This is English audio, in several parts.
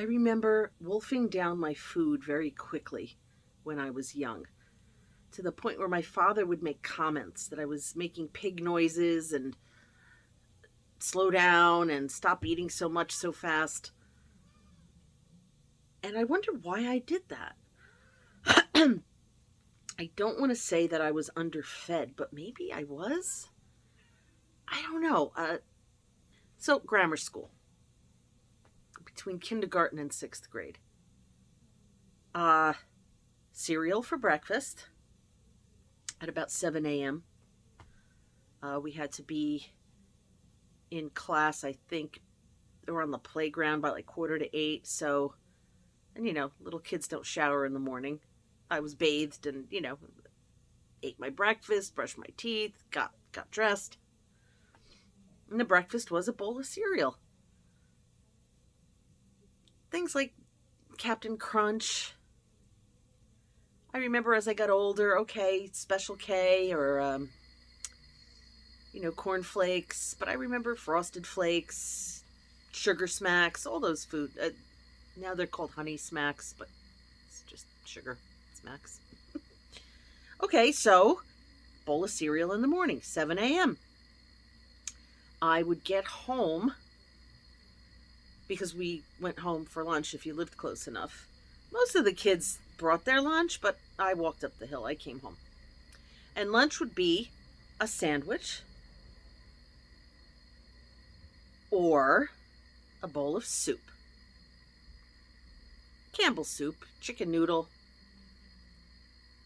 I remember wolfing down my food very quickly when I was young, to the point where my father would make comments that I was making pig noises and slow down and stop eating so much so fast. And I wonder why I did that. I don't want to say that I was underfed, but maybe I was. I don't know. So, grammar school, between kindergarten and sixth grade. Uh, Cereal for breakfast at about 7 a.m. We had to be in class, I think, or on the playground by like 7:45. So, and little kids don't shower in the morning. I was bathed and, ate my breakfast, brushed my teeth, got dressed. And the breakfast was a bowl of cereal. Things like Captain Crunch. I remember as I got older, okay, Special K or, Corn Flakes. But I remember Frosted Flakes, Sugar Smacks, all those food. Now they're called Honey Smacks, but it's just sugar smacks. Okay, so bowl of cereal in the morning, 7 a.m. I would get home because we went home for lunch if you lived close enough. Most of the kids brought their lunch, but I walked up the hill. I came home. And lunch would be a sandwich or a bowl of soup. Campbell's soup, chicken noodle.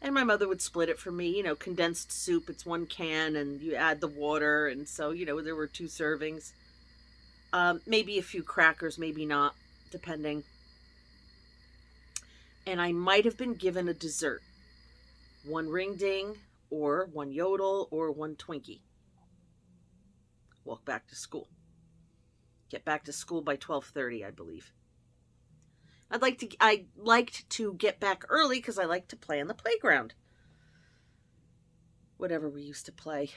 And my mother would split it for me, condensed soup. It's one can and you add the water. And so, there were 2 servings. Maybe a few crackers, maybe not, depending. And I might have been given a dessert. 1 ring ding or 1 yodel or 1 Twinkie. Walk back to school. Get back to school by 12:30, I believe. I liked to get back early because I liked to play on the playground. Whatever we used to play,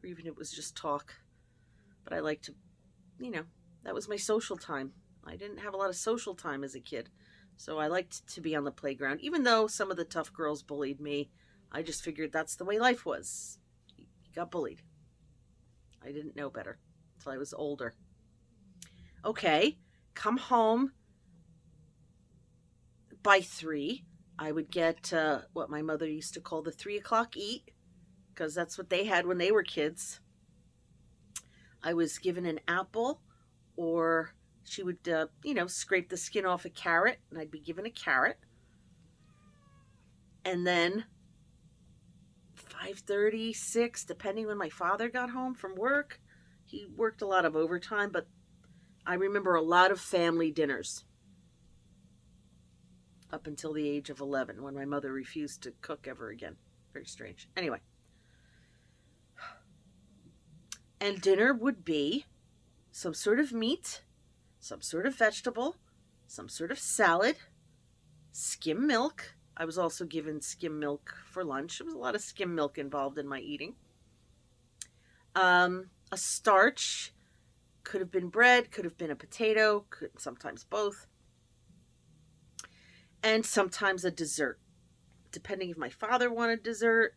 or even if it was just talk. But I liked to, that was my social time. I didn't have a lot of social time as a kid. So I liked to be on the playground. Even though some of the tough girls bullied me, I just figured that's the way life was. You got bullied. I didn't know better until I was older. Okay, come home. By 3, I would get what my mother used to call the 3 o'clock eat, because that's what they had when they were kids. I was given an apple, or she would, scrape the skin off a carrot, and I'd be given a carrot. And then 5:30, 6, depending when my father got home from work. He worked a lot of overtime, but I remember a lot of family dinners. Up until the age of 11, when my mother refused to cook ever again. Very strange. Anyway. And dinner would be some sort of meat, some sort of vegetable, some sort of salad, skim milk. I was also given skim milk for lunch. There was a lot of skim milk involved in my eating. A starch. Could have been bread, could have been a potato, sometimes both. And sometimes a dessert, depending if my father wanted dessert.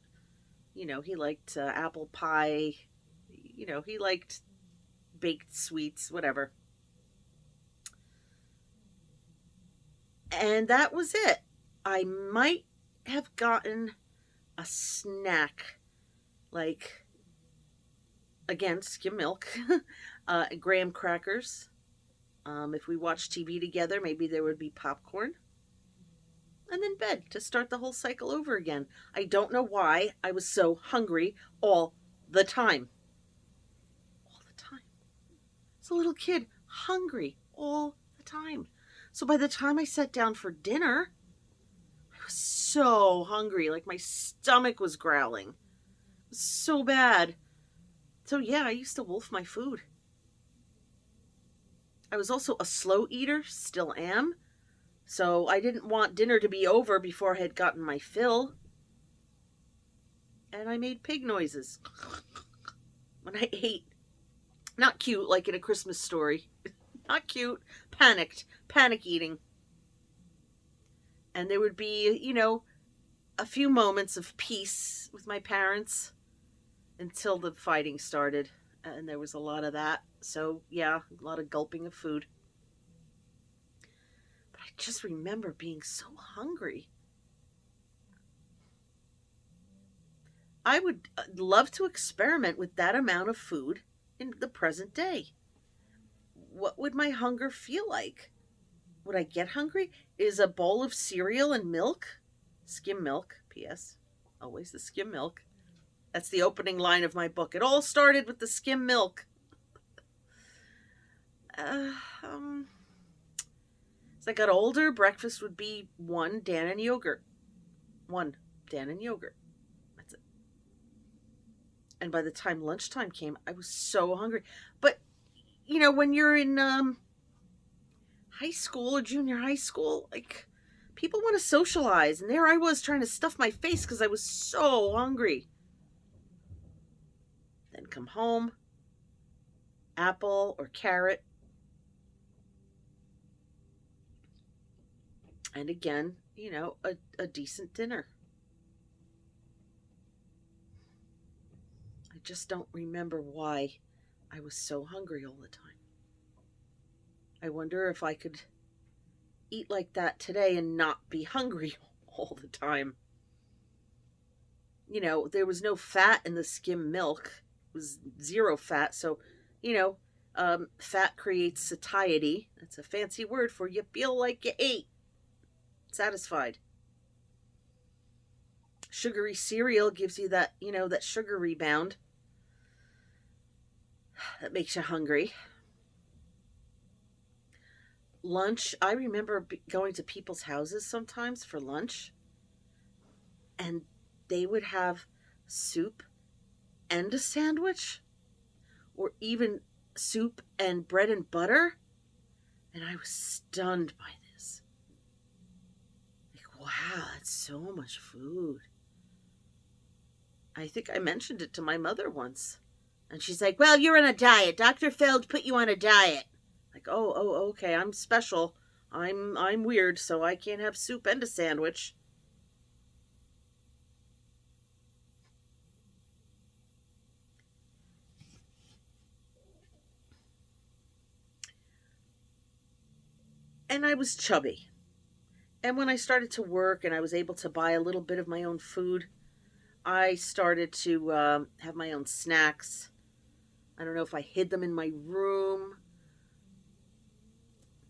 He liked apple pie. He liked baked sweets, whatever. And that was it. I might have gotten a snack, like, again, skim milk, graham crackers. If we watched TV together, maybe there would be popcorn. And then bed to start the whole cycle over again. I don't know why I was so hungry all the time. All the time. As a little kid, hungry all the time. So by the time I sat down for dinner, I was so hungry. Like my stomach was growling. It was so bad. So yeah, I used to wolf my food. I was also a slow eater, still am. So I didn't want dinner to be over before I had gotten my fill. And I made pig noises when I ate. Not cute, like in A Christmas Story. Not cute. Panicked. Panic eating. And there would be, a few moments of peace with my parents until the fighting started. And there was a lot of that. So, yeah, a lot of gulping of food. But I just remember being so hungry. I would love to experiment with that amount of food in the present day. What would my hunger feel like? Would I get hungry? Is a bowl of cereal and milk, skim milk, P.S., always the skim milk. That's the opening line of my book. It all started with the skim milk. Uh, um, as I got older, breakfast would be one Dannon yogurt. One Dannon yogurt. That's it. And by the time lunchtime came, I was so hungry. But, when you're in high school or junior high school, like, people want to socialize. And there I was trying to stuff my face because I was so hungry. Then come home, apple or carrot. And again, a decent dinner. I just don't remember why I was so hungry all the time. I wonder if I could eat like that today and not be hungry all the time. There was no fat in the skim milk. It was zero fat. So, fat creates satiety. That's a fancy word for you feel like you ate. Satisfied. Sugary cereal gives you that, that sugar rebound. That makes you hungry. Lunch, I remember going to people's houses sometimes for lunch, and they would have soup and a sandwich, or even soup and bread and butter, and I was stunned by this. Like, wow, that's so much food. I think I mentioned it to my mother once, and she's like, well, you're on a diet. Dr. Feld put you on a diet. Like, oh, okay, I'm special. I'm weird, so I can't have soup and a sandwich. And I was chubby. And when I started to work and I was able to buy a little bit of my own food, I started to have my own snacks. I don't know if I hid them in my room,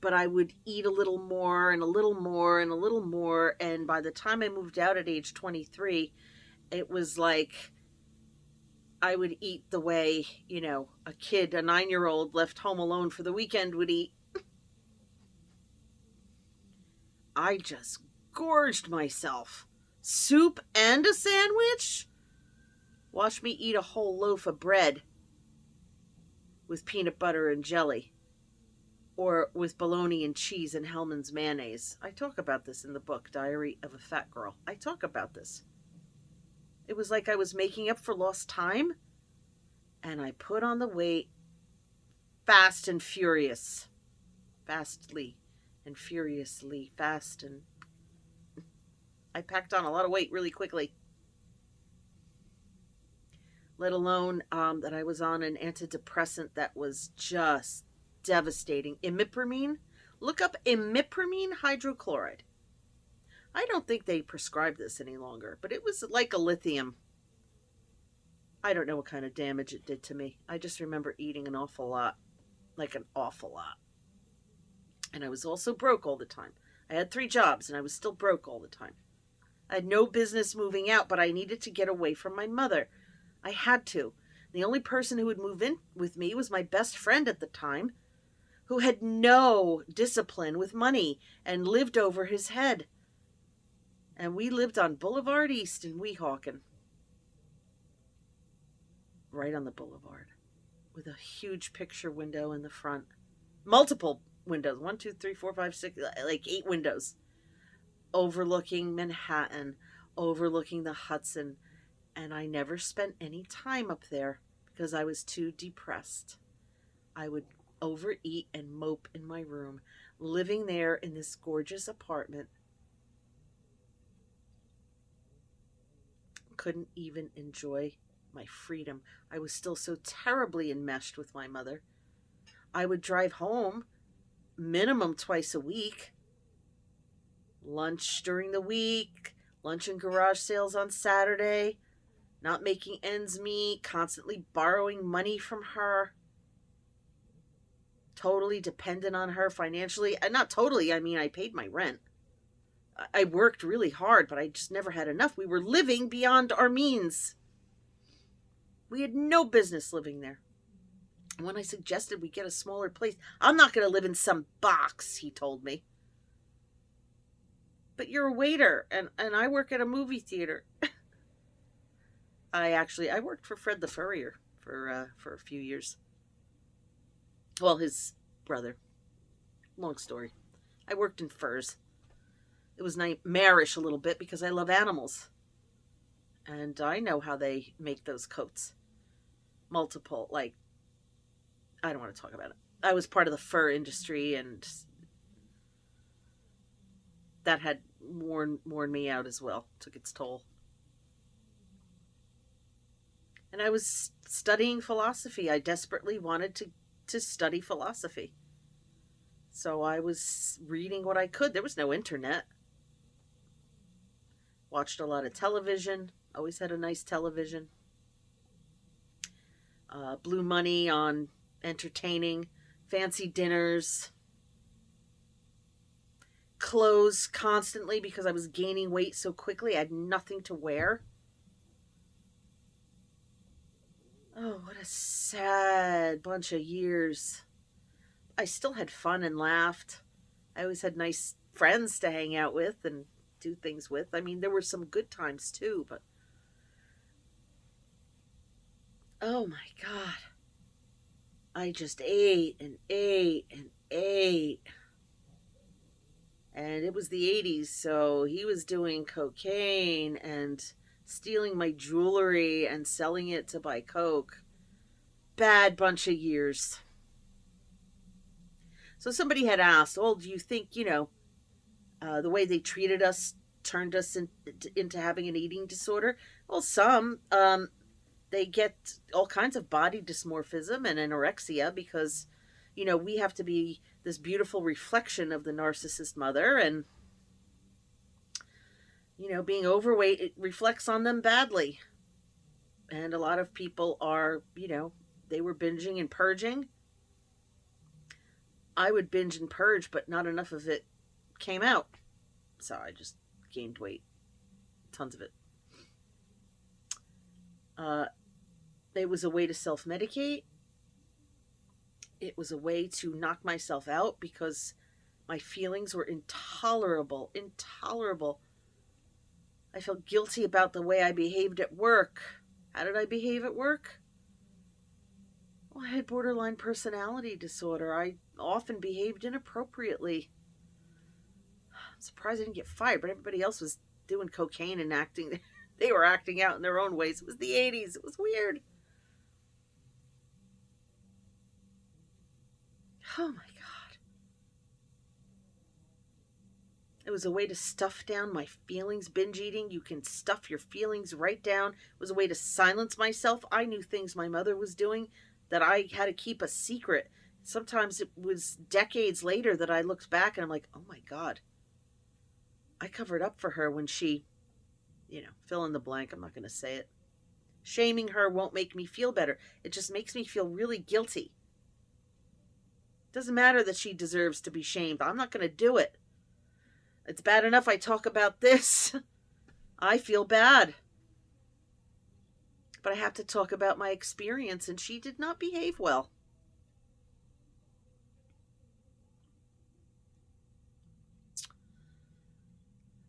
but I would eat a little more and a little more and a little more. And by the time I moved out at age 23, it was like I would eat the way, a kid, a 9-year-old left home alone for the weekend would eat. I just gorged myself. Soup and a sandwich? Watch me eat a whole loaf of bread with peanut butter and jelly, or with bologna and cheese and Hellmann's mayonnaise. I talk about this in the book, Diary of a Fat Girl. I talk about this. It was like I was making up for lost time, and I put on the weight fast and furious. Fastly and furiously. Fast, and I packed on a lot of weight really quickly. Let alone that I was on an antidepressant that was just devastating. Imipramine. Look up imipramine hydrochloride. I don't think they prescribe this any longer, but it was like a lithium. I don't know what kind of damage it did to me. I just remember eating an awful lot. Like an awful lot. And I was also broke all the time. I had 3 jobs and I was still broke all the time. I had no business moving out, but I needed to get away from my mother. I had to. The only person who would move in with me was my best friend at the time, who had no discipline with money and lived over his head. And we lived on Boulevard East in Weehawken. Right on the boulevard. With a huge picture window in the front. Multiple windows. 1, 2, 3, 4, 5, 6, like 8 windows. Overlooking Manhattan. Overlooking the Hudson. And I never spent any time up there because I was too depressed. I would overeat and mope in my room, living there in this gorgeous apartment. Couldn't even enjoy my freedom. I was still so terribly enmeshed with my mother. I would drive home minimum twice a week, lunch during the week, lunch and garage sales on Saturday, not making ends meet, constantly borrowing money from her, totally dependent on her financially. Not totally, I mean, I paid my rent. I worked really hard, but I just never had enough. We were living beyond our means. We had no business living there. And when I suggested we get a smaller place, I'm not going to live in some box, he told me. But you're a waiter, and I work at a movie theater. I worked for Fred the Furrier for a few years. Well, his brother. Long story. I worked in furs. It was nightmarish a little bit because I love animals. And I know how they make those coats. Multiple, like, I don't want to talk about it. I was part of the fur industry, and that had worn me out as well. Took its toll. And I was studying philosophy. I desperately wanted to study philosophy. So I was reading what I could. There was no internet. Watched a lot of television. Always had a nice television. Blew money on entertaining, fancy dinners, clothes constantly because I was gaining weight so quickly. I had nothing to wear. Oh, what a sad bunch of years. I still had fun and laughed. I always had nice friends to hang out with and do things with. I mean, there were some good times too, but oh my God. I just ate and ate and ate. And it was the 80s, so he was doing cocaine and stealing my jewelry and selling it to buy coke. Bad bunch of years. So somebody had asked, oh, do you think, the way they treated us turned us into having an eating disorder? Well, some. They get all kinds of body dysmorphism and anorexia because, we have to be this beautiful reflection of the narcissist mother, and, being overweight, it reflects on them badly. And a lot of people are, they were binging and purging. I would binge and purge, but not enough of it came out. So I just gained weight. Tons of it. It was a way to self-medicate. It was a way to knock myself out because my feelings were intolerable. I felt guilty about the way I behaved at work. How did I behave at work? Well, I had borderline personality disorder. I often behaved inappropriately. I'm surprised I didn't get fired, but everybody else was doing cocaine and acting. They were acting out in their own ways. It was the 80s. It was weird. Oh my God. It was a way to stuff down my feelings. Binge eating, you can stuff your feelings right down. It was a way to silence myself. I knew things my mother was doing that I had to keep a secret. Sometimes it was decades later that I looked back and I'm like, oh my God. I covered up for her when she, fill in the blank. I'm not going to say it. Shaming her won't make me feel better. It just makes me feel really guilty. Doesn't matter that she deserves to be shamed. I'm not going to do it. It's bad enough I talk about this. I feel bad. But I have to talk about my experience, and she did not behave well.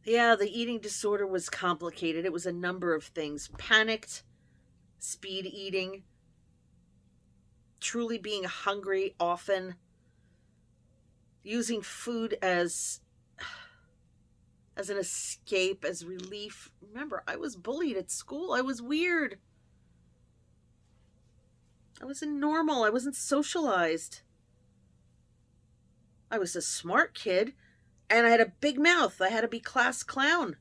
Yeah, the eating disorder was complicated. It was a number of things. Panicked, speed eating, truly being hungry often, using food as an escape, as relief. Remember, I was bullied at school. I was weird. I wasn't normal. I wasn't socialized. I was a smart kid, and I had a big mouth. I had to be class clown.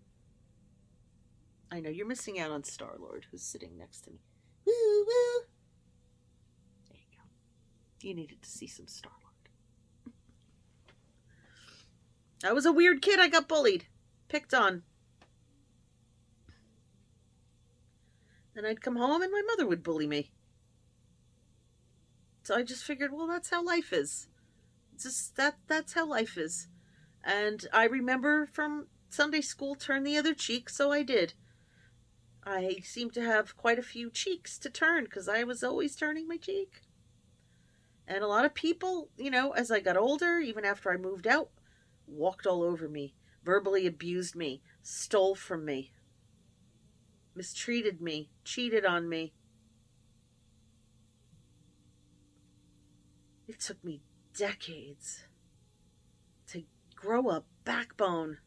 I know you're missing out on Star-Lord, who's sitting next to me. Woo woo. There you go. You needed to see some Star-Lord. I was a weird kid. I got bullied, picked on. Then I'd come home and my mother would bully me. So I just figured, well, that's how life is. That's how life is. And I remember from Sunday school, turn the other cheek, so I did. I seem to have quite a few cheeks to turn because I was always turning my cheek. And a lot of people, as I got older, even after I moved out, walked all over me, verbally abused me, stole from me, mistreated me, cheated on me. It took me decades to grow a backbone,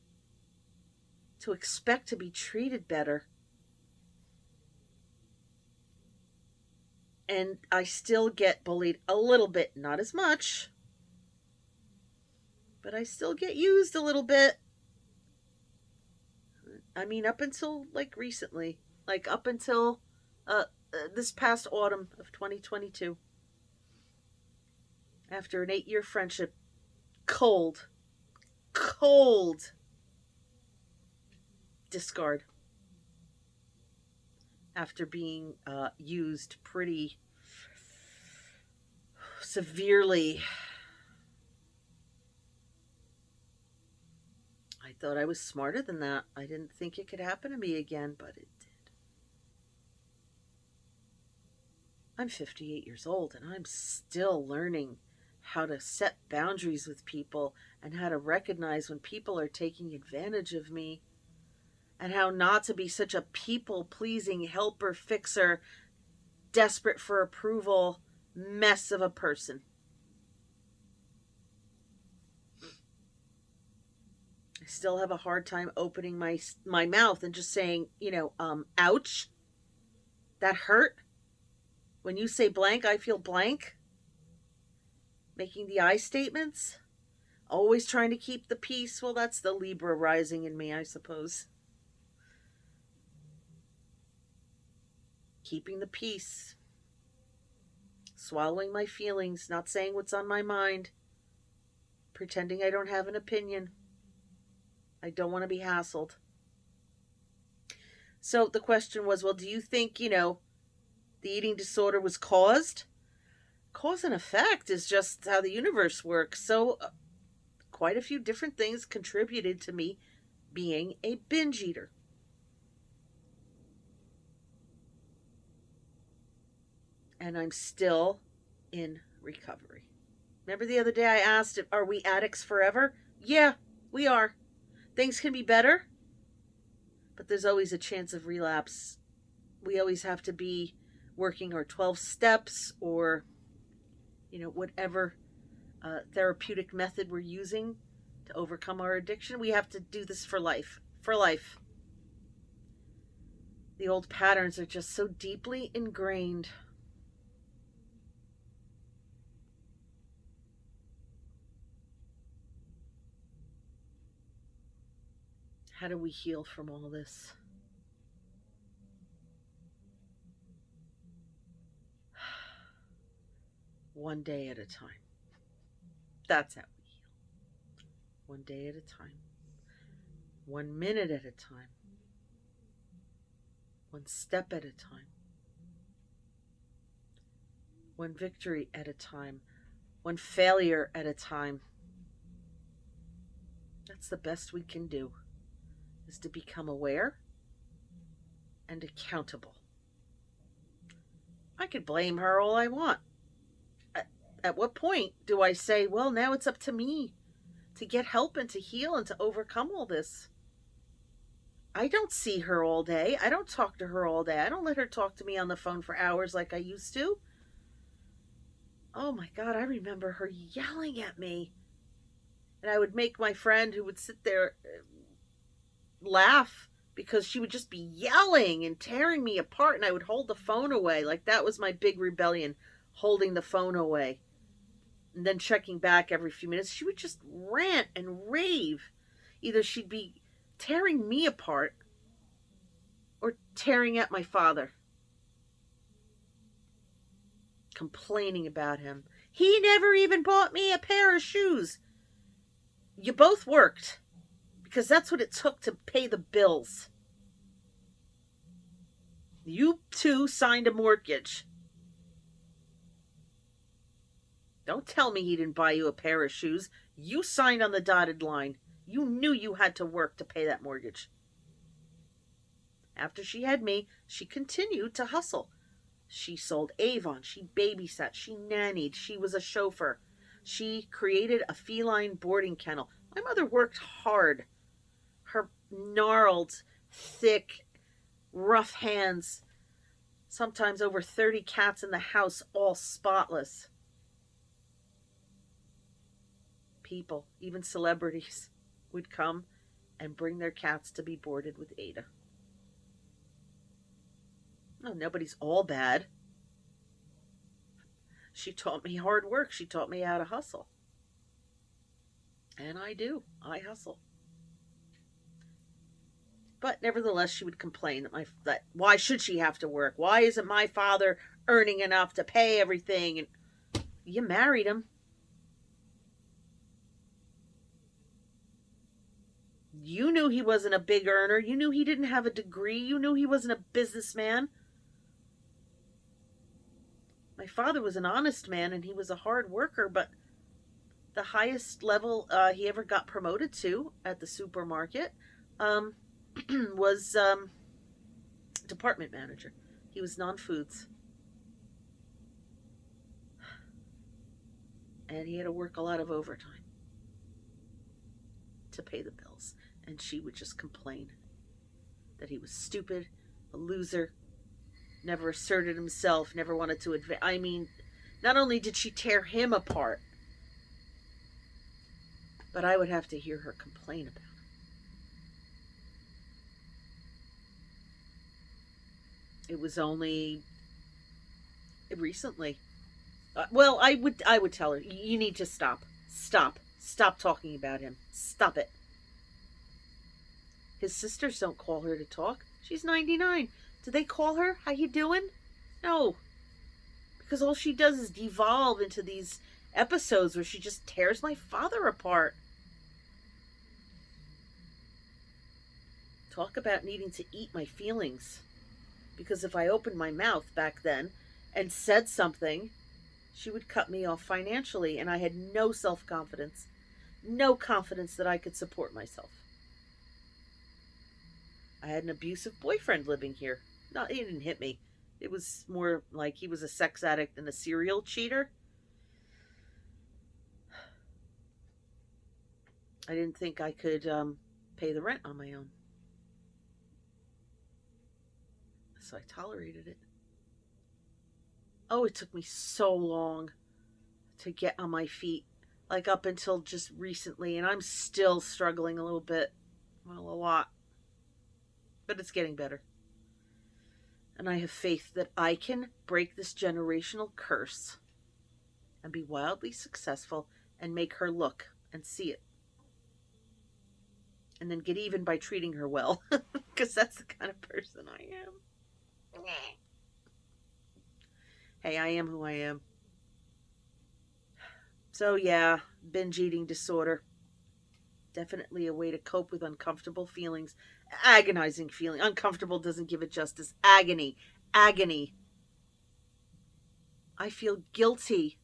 to expect to be treated better. And I still get bullied a little bit, not as much, but I still get used a little bit. I mean, up until recently, up until this past autumn of 2022. After an 8-year friendship, cold discard. After being used pretty severely. I thought I was smarter than that. I didn't think it could happen to me again, but it did. I'm 58 years old and I'm still learning how to set boundaries with people and how to recognize when people are taking advantage of me and how not to be such a people-pleasing helper, fixer, desperate for approval mess of a person. I still have a hard time opening my mouth and just saying, ouch, that hurt. When you say blank, I feel blank. Making the I statements. Always trying to keep the peace. Well, that's the Libra rising in me, I suppose. Keeping the peace. Swallowing my feelings. Not saying what's on my mind. Pretending I don't have an opinion. I don't want to be hassled. So the question was, well, do you think, the eating disorder was caused? Cause and effect is just how the universe works. So quite a few different things contributed to me being a binge eater. And I'm still in recovery. Remember the other day I asked, are we addicts forever? Yeah, we are. Things can be better, but there's always a chance of relapse. We always have to be working our 12 steps or whatever therapeutic method we're using to overcome our addiction. We have to do this for life. For life. The old patterns are just so deeply ingrained. How do we heal from all this? One day at a time. That's how we heal. One day at a time. 1 minute at a time. One step at a time. One victory at a time. One failure at a time. That's the best we can do, is to become aware and accountable. I could blame her all I want. At what point do I say, well, now it's up to me to get help and to heal and to overcome all this? I don't see her all day. I don't talk to her all day. I don't let her talk to me on the phone for hours like I used to. Oh my God, I remember her yelling at me. And I would make my friend who would sit there laugh because she would just be yelling and tearing me apart, and I would hold the phone away. Like that was my big rebellion, holding the phone away. And then checking back every few minutes, she would just rant and rave. Either she'd be tearing me apart or tearing at my father, complaining about him. He never even bought me a pair of shoes. You both worked because that's what it took to pay the bills. You two signed a mortgage. Don't tell me he didn't buy you a pair of shoes. You signed on the dotted line. You knew you had to work to pay that mortgage. After she had me, she continued to hustle. She sold Avon. She babysat. She nannied. She was a chauffeur. She created a feline boarding kennel. My mother worked hard. Her gnarled, thick, rough hands. Sometimes over 30 cats in the house, all spotless. People, even celebrities, would come and bring their cats to be boarded with Ada. No, nobody's all bad. She taught me hard work. She taught me how to hustle. And I do. I hustle. But nevertheless, she would complain that why should she have to work? Why isn't my father earning enough to pay everything? And you married him. You knew he wasn't a big earner. You knew he didn't have a degree. You knew he wasn't a businessman. My father was an honest man and he was a hard worker, but the highest level he ever got promoted to at the supermarket was department manager. He was non-foods. And he had to work a lot of overtime to pay the bills. And she would just complain that he was stupid, a loser, never asserted himself, never wanted to advance. I mean, not only did she tear him apart, but I would have to hear her complain about him. It was only recently. Well, I would tell her, you need to stop. Stop talking about him. Stop it. His sisters don't call her to talk. She's 99. Do they call her? How you doing? No. Because all she does is devolve into these episodes where she just tears my father apart. Talk about needing to eat my feelings. Because if I opened my mouth back then and said something, she would cut me off financially, and I had no self-confidence. No confidence that I could support myself. I had an abusive boyfriend living here. No, he didn't hit me. It was more like he was a sex addict and a serial cheater. I didn't think I could pay the rent on my own. So I tolerated it. Oh, it took me so long to get on my feet. Like up until just recently. And I'm still struggling a little bit. Well, a lot. But it's getting better. And I have faith that I can break this generational curse and be wildly successful and make her look and see it. And then get even by treating her well. Because that's the kind of person I am. Hey, I am who I am. So yeah, binge eating disorder. Definitely a way to cope with uncomfortable feelings. Agonizing feeling. Uncomfortable doesn't give it justice. Agony. Agony. I feel guilty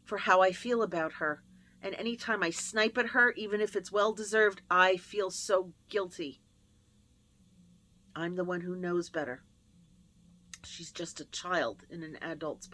for how I feel about her. And anytime I snipe at her, even if it's well-deserved, I feel so guilty. I'm the one who knows better. She's just a child in an adult's